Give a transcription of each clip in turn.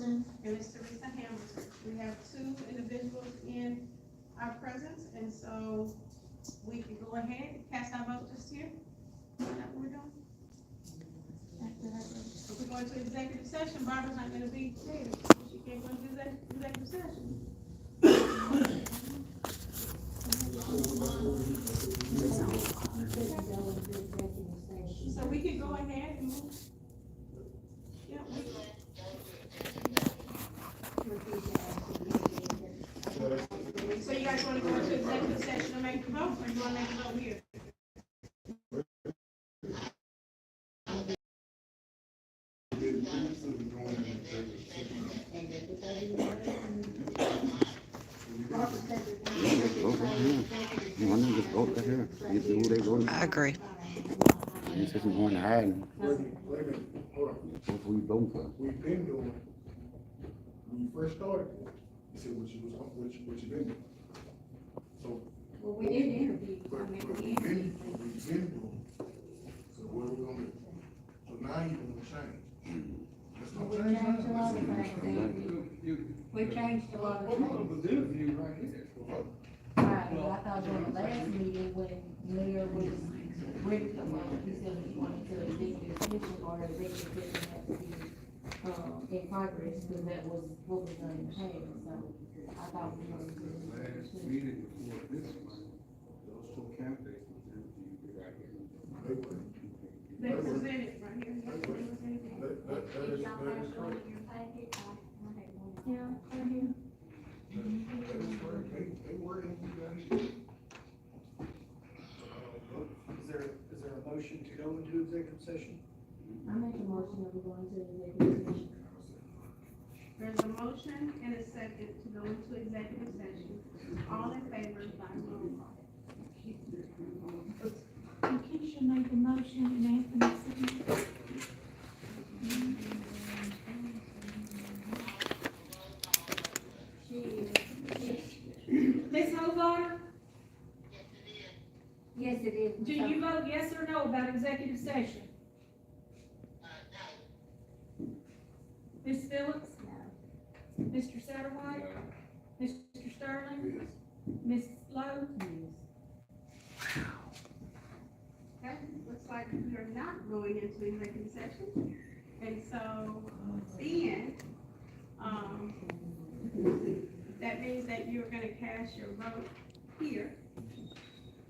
Hamilton. and Ms. Teresa Hamilton. We have two individuals in our presence, and so we can go ahead and cast our vote just here. Is that what we're doing? If we go into executive session, Barbara's not gonna be there. She can't go into executive session. So we can go ahead and move. Yeah, so you guys wanna go into executive session and make the vote, or you wanna make the vote here? I agree. This isn't going to happen. Wait a minute, hold on. What we voting for? We've been doing, when you first started, you said what you been doing. So. Well, we did interview, I mean, But we we've been interviewed. doing. So what are we gonna do? So now you're gonna change. Let's not We change changed a now. lot of things. We changed a lot of things. Right, well, I thought during the last meeting when Mayor was ready to come up, he said he wanted to executive session or executive session had to be, in progress, because that was what was done in the past, so I thought we wanted to. Last meeting before this one, those two candidates was interviewed right here. They presented right here. That is correct. Yeah, right here. That is correct. They were interviewed out here. Is there a motion to go into executive session? I make a motion that we go into executive session. There's a motion and a second to go into executive session. All in favor, by roll call. Keisha made the motion and Anthony seconded. Ms. Hovater, Yes, it is. do you vote yes or no about executive session? Ms. Phillips? No. Mr. Satterwhite? Mr. Sterling? Yes. Ms. Lowe? Okay, looks like we're not going into executive session. And so, then, that means that you're gonna cast your vote here.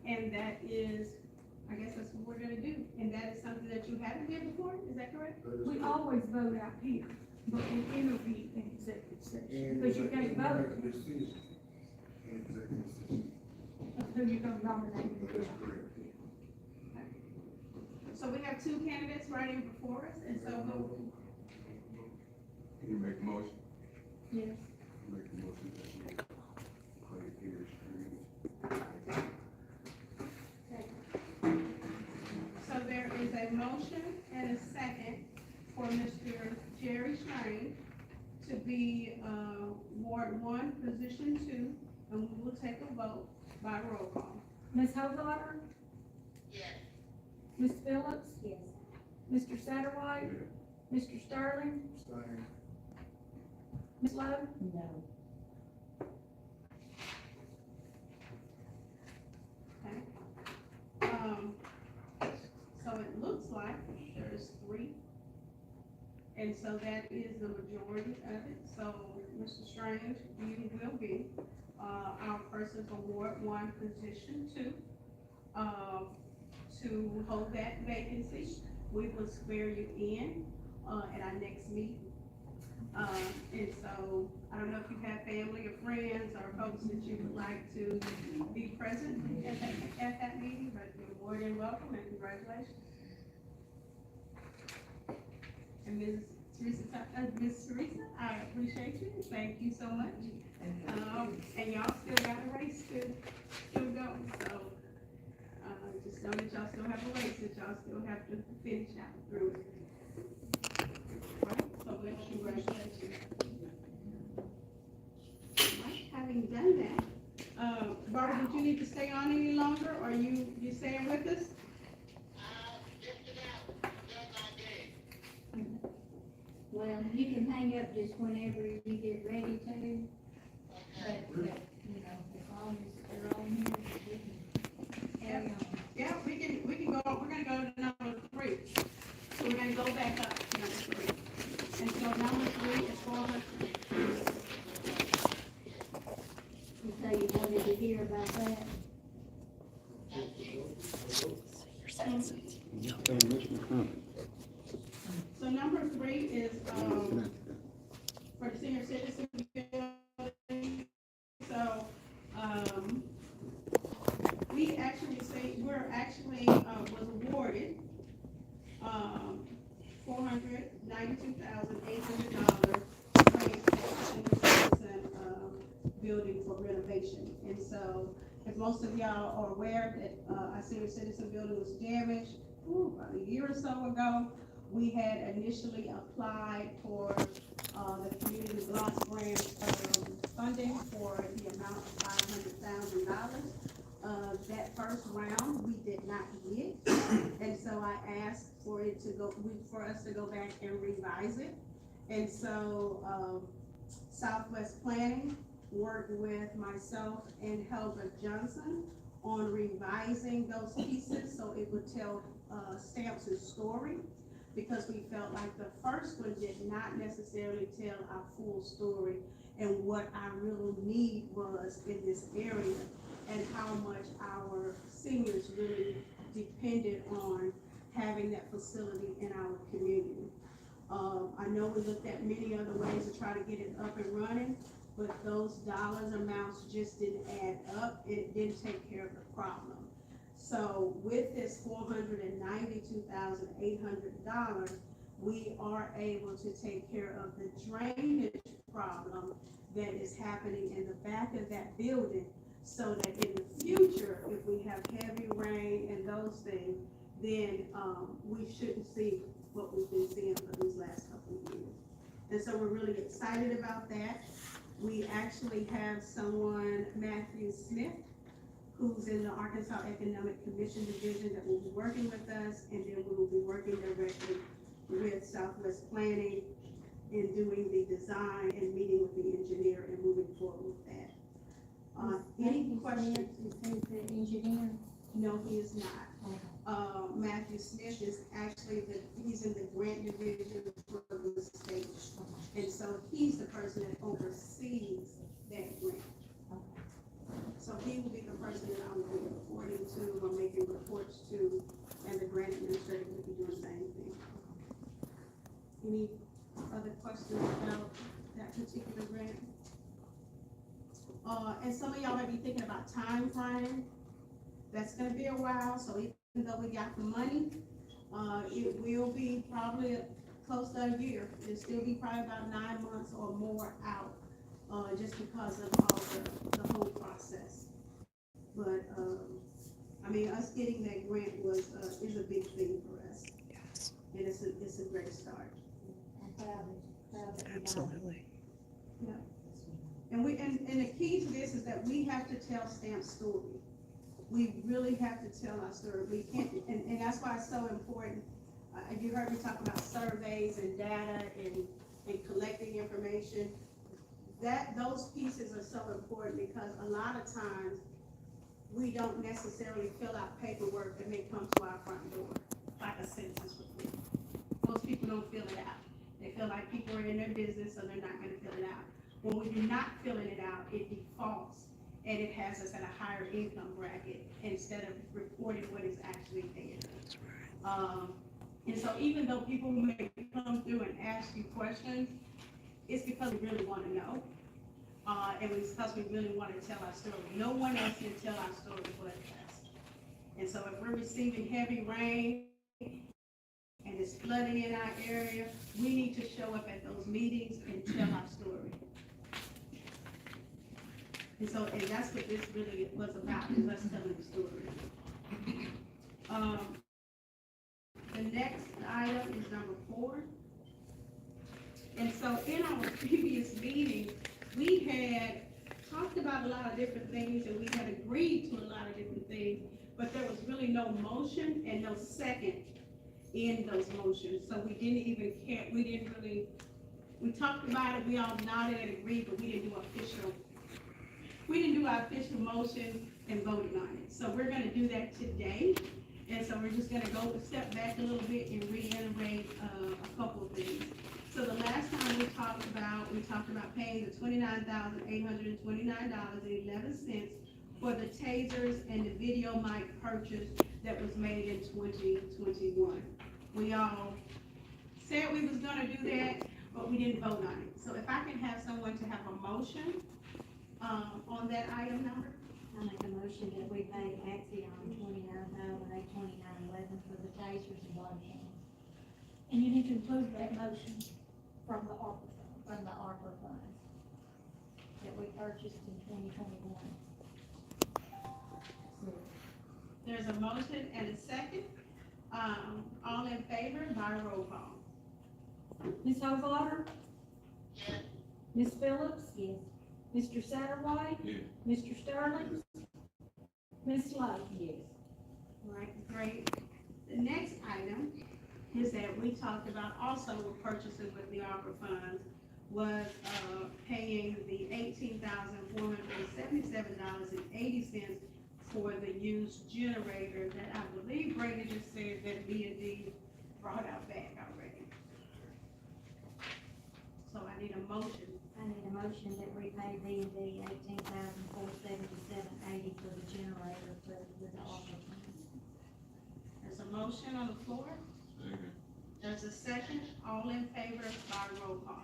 And that is, I guess that's what we're gonna do. And that is something that you haven't done before, is that correct? That is We correct. always vote out here, but we interview in executive session, because you can't Make vote a decision in executive session. of who you're gonna nominate. That is correct. So we have two candidates running before us, and so, Can you make a motion? Yes. Make a motion that we play here, so there is a motion and a second for Mr. Jerry Strain to be, Ward 1, Position 2, and we will take a vote by roll call. Ms. Hovater? Yes. Ms. Phillips? Yes. Mr. Satterwhite? Mr. Sterling? Same. Ms. Lowe? No. So it looks like there's 3. And so that is the majority of it. So, Mr. Strange, you will be, our person for Ward 1, Position 2, to hold that vacancy. We will swear you in, at our next meeting. And so, I don't know if you have family or friends or folks that you would like to be present at that meeting, but you're more than welcome and congratulations. And Ms. Teresa, I appreciate you, thank you so much. And y'all still got a race to go, so, just know that y'all still have a race, that y'all still have to finish out through it. Right, so let's congratulate you. Right, having done that, Barbara, did you need to stay on any longer, or you staying with us? Well, you can hang up just whenever you get ready to, but, you know, as long as they're on here, we can carry on. Yeah, we can go, we're gonna go to number 3. So we're gonna go back up to number 3. And so number 3 is 400. You say you wanted to hear about that? So number 3 is, for the senior citizen building. So, we actually was awarded, $492,800 grant for senior citizen, building for renovation. And so, as most of y'all are aware that, our senior citizen building was damaged, about a year or so ago. We had initially applied for, the community block grant, funding for the amount of $500,000. That first round, we did not get, and so I asked for us to go back and revise it. And so, Southwest Planning worked with myself and Helga Johnson on revising those pieces so it would tell, Stamps' story, because we felt like the first one did not necessarily tell our full story and what our real need was in this area and how much our seniors really depended on having that facility in our community. I know we looked at many other ways to try to get it up and running, but those dollars amounts just didn't add up. It didn't take care of the problem. So with this $492,800, we are able to take care of the drainage problem that is happening in the back of that building, so that in the future, if we have heavy rain and those things, then we shouldn't see what we've been seeing for these last couple of years. And so we're really excited about that. We actually have someone, Matthew Smith, who's in the Arkansas Economic Commission Division, that will be working with us, and then we will be working directly with Southwest Planning in doing the design and meeting with the engineer and moving forward with that. Any questions? Is he the engineer? No, he is not. Matthew Smith is actually he's in the grant division for the state. And so he's the person that oversees that grant. So he will be the person that I will be reporting to or making reports to, and the grant administrator will be doing the same thing. Any other questions about that particular grant? And some of y'all may be thinking about time frame. That's gonna be a while, so even though we got the money, it will be probably close to a year. It'll still be probably about 9 months or more out, just because of all the whole process. But, I mean, us getting that grant is a big thing for us. Yes, And it's a great start. absolutely. And the key to this is that we have to tell Stamp's story. We really have to tell our story. We can't, and that's why it's so important. You heard me talk about surveys and data and collecting information. Those pieces are so important because a lot of times we don't necessarily fill out paperwork that may come to our front door, like a census report. Most people don't fill it out. They feel like people are in their business, so they're not gonna fill it out. When we do not filling it out, it defaults, and it has us at a higher income bracket instead of reporting what is actually there. That's right. And so even though people may come through and ask you questions, it's because we really wanna know. And it's because we really wanna tell our story. No one else can tell our story but us. And so if we're receiving heavy rain and it's flooding in our area, we need to show up at those meetings and tell our story. And that's what this really was about, is us telling the story. The next item is number 4. And so in our previous meeting, we had talked about a lot of different things and we had agreed to a lot of different things, but there was really no motion and no second in those motions. So we didn't even care, we didn't really We talked about it, we all nodded and agreed, but we didn't do our official motion and voted on it. So we're gonna do that today. And so we're just gonna step back a little bit and reiterate, a couple of things. So the last time we talked about paying the $29,829.11 for the tasers and the video mic purchase that was made in 2021. We all said we was gonna do that, but we didn't vote on it. So if I can have someone to have a motion, on that item number? I make a motion that we pay Axion $29,829.11 for the tasers and body cams And you need to include that motion from the ARPA fund. from the ARPA funds that we purchased in 2021. There's a motion and a second. All in favor by roll call. Ms. Homewater? Yes. Ms. Phillips? Yes. Mr. Satterwhite? Yeah. Mr. Sterling? Ms. Love? Yes. Right, great. The next item is that we talked about also with purchases with the ARPA funds was, paying the $18,477.80 for the used generator that I believe Brady just said that B&D brought out back already. So I need a motion. I need a motion that we pay B&D $18,477.80 for the generator for the ARPA funds. There's a motion on the floor. There's a second. All in favor by roll call.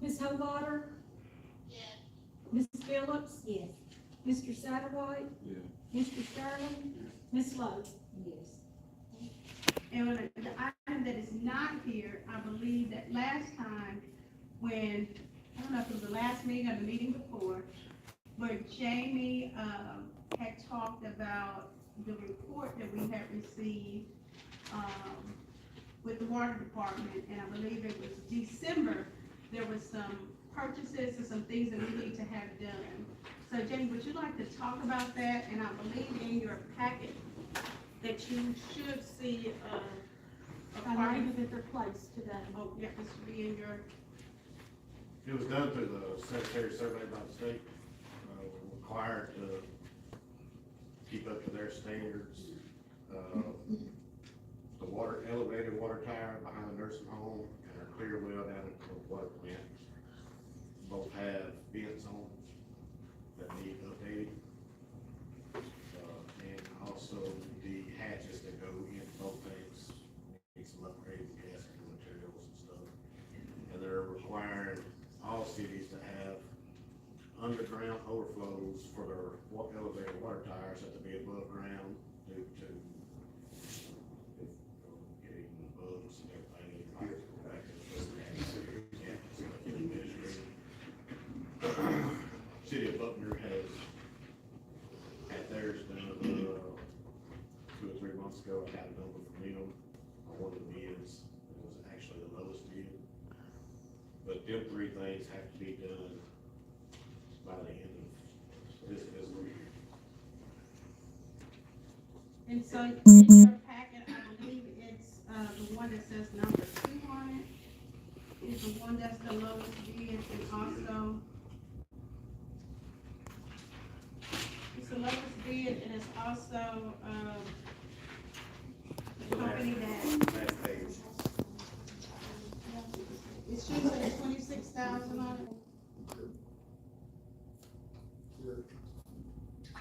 Ms. Homewater? Yes. Ms. Phillips? Yes. Mr. Satterwhite? Yeah. Mr. Sterling? Ms. Love? Yes. And when the item that is not here, I believe that last time when, I don't know if it was the last meeting or the meeting before, where Jamie, had talked about the report that we had received, with the water department, and I believe it was December, there was some purchases and some things that we need to have done. So Jamie, would you like to talk about that? And I believe in your packet that you should see, a I part know of, that they're placed today. oh, yeah, this should be in your, It was done through the Secretary of Survey by the state, required to keep up to their standards. The elevated water tower behind the nursing home and our clear well down at the water plant both have vents on that need updated. And also the hatches that go in both tanks need some upgraded gaskets and materials and stuff. And they're requiring all cities to have underground overflows for their elevated water towers have to be above ground due to getting bugs and everything. Back to the City of Buckner has had theirs done, 2 or 3 months ago. I got a number from them on one of the bids. It was actually the lowest bid. But them 3 things have to be done by the end of this fiscal year. and so in your packet, I believe it's, the one that says number 2 on it, is the one that's the lowest bid, and also, it's the lowest bid, and it's also, the company that, Last page. it should say 26,000 on it.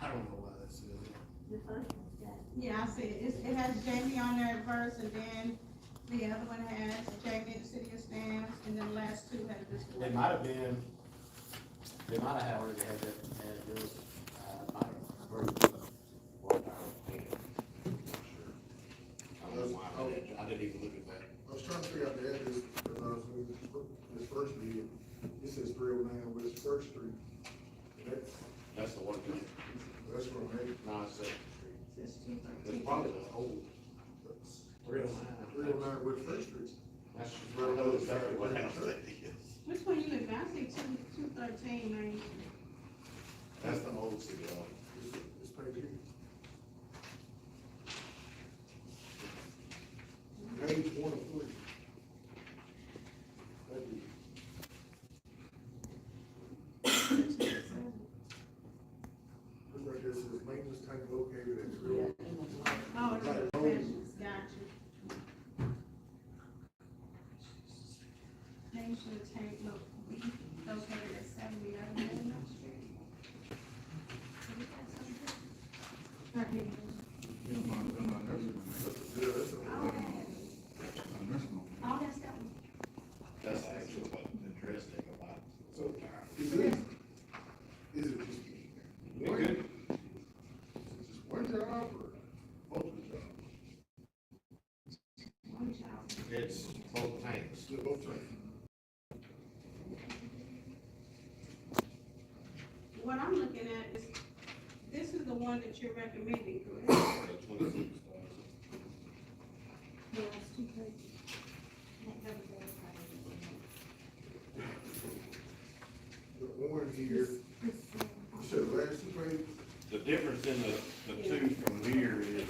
I don't know why that says that. The first one's got Yeah, I see it, it has Jamie on there at first, and then the other one has Jamie, the city of Stamps, and then the last 2 have this one. They might have been, they might have already had that, this, might have approved the water tower. I don't know why, I didn't even look at that. I was trying to figure out the address, because I was doing this first bid, it says 309 West First Street. That's the one, That's what I'm at. no, it's Second Street. It's It's probably the old, 309. 309 West First Street. That's, I know exactly what house that is. Which one you live in? I see 213 Main Street. That's the old city hall. It's page here. Page 1 of 3. That'd be which house? It's both tanks. They're both tanks. What I'm looking at is, this is the one that you're recommending, correct? That's 26,000. The last two pages. The orange here, you said the last two pages? The difference in the two from here is,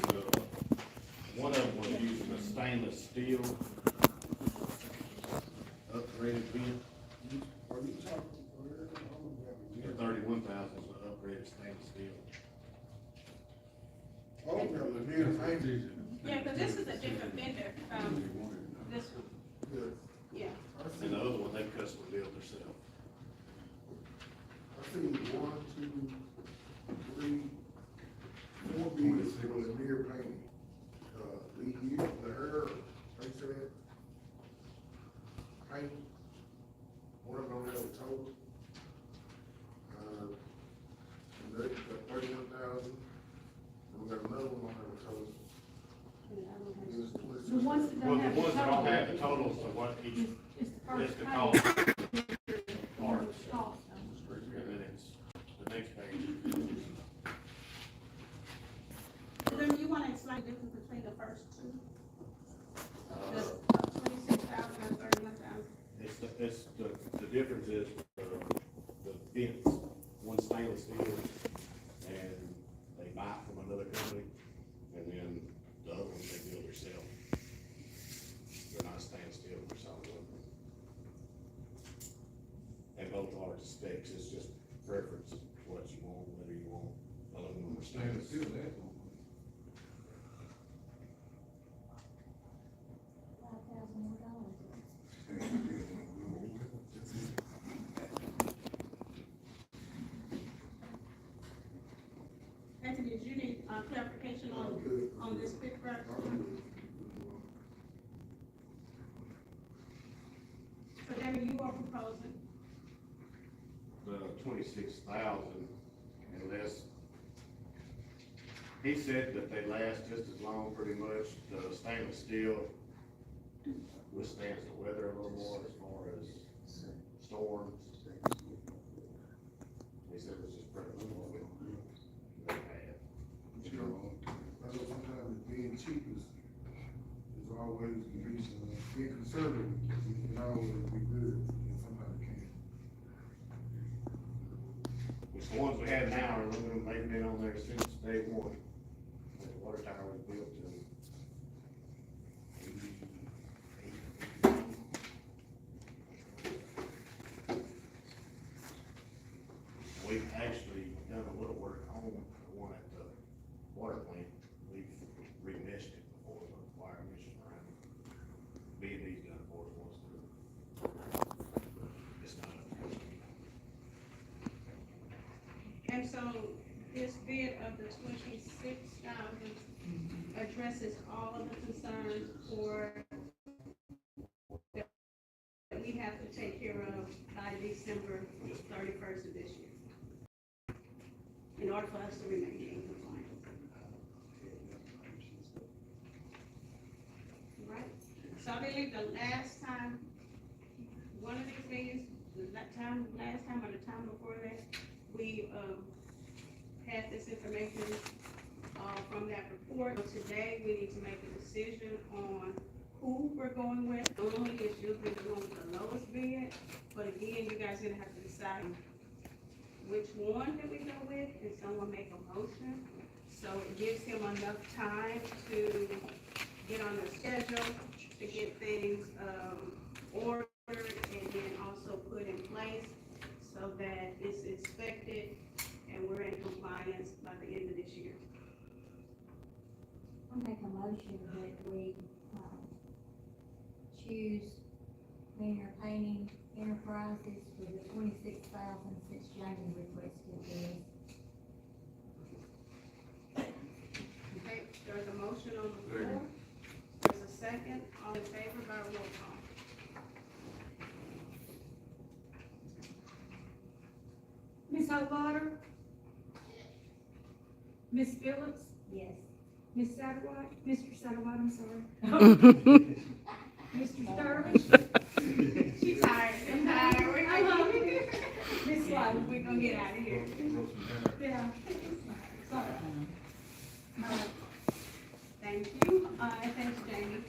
one of them was using a stainless steel upgraded bin. Are you talking? The 31,000 is an upgraded stainless steel. Oh, no, the mirror paint. Yeah, because this is a different vendor, this one, Yeah. yeah. I see, And the other one, they custom built themselves. I see 1, 2, 3, 4 bids for the mirror painting. Lead here, the hair, like you said, paint. One of them don't have a total. And they got 31,000. And we got another one don't have a total. It was 26. The ones that Well, don't the have the ones that don't total, have the totals of what each, it's the it's first the page. cost, Parts. Cost. and then it's the next page. Then you want to explain the difference between the first two? The 26,000 and 31,000? The difference is, the bins, one stainless steel, and they buy it from another company, and then the other ones they build themselves. They're not stainless steel, they're solid wood. And both are to specs, it's just preference, what you want, whether you want aluminum or stainless. Still that one. Anthony, did you need clarification on this bid price? So Debbie, you are proposing, The 26,000, unless, he said that they last just as long, pretty much. The stainless steel withstands the weather a little more as far as storms. He said it's just pretty much what we have. You know, I know sometimes being cheap is always being conservative, it can always be good, and sometimes it can't. Which the ones we have now are aluminum, they've been on there since day one, when the water tower was built to. We've actually done a little work on the one at the water plant. We've remeshed it before, the wire mesh around. B&B's done it for us once too. It's not a. and so this bid of the 26,000 addresses all of the concerns for that we have to take care of by December 31st of this year, in order for us to remain in compliance. Right, so I believe the last time, one of these meetings, last time or the time before that, we, had this information, from that report. So today, we need to make a decision on who we're going with. Normally, it's usually the one with the lowest bid, but again, you guys are gonna have to decide which one that we go with, and someone make a motion. So it gives him enough time to get on the schedule, to get things, ordered, and then also put in place so that it's inspected and we're in compliance by the end of this year. I make a motion that we, choose Linear Painting Enterprises for the 26,000 since Jamie requested this. Okay, there's a motion on the floor. There's a second. All in favor by roll call. Ms. Hollwater? Ms. Phillips? Yes. Ms. Satterwhite? Mr. Satterwhite, I'm sorry. Mr. Sterling? She's tired, I'm tired. Miss Sly, we're gonna get out of here. Yeah. Sorry. Thank you, and thanks, Jamie.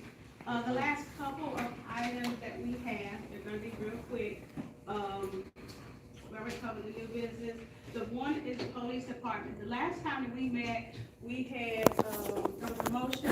The last couple of items that we have, they're gonna be real quick. We already covered the new business. The one is the police department. The last time that we met, we had, there was a motion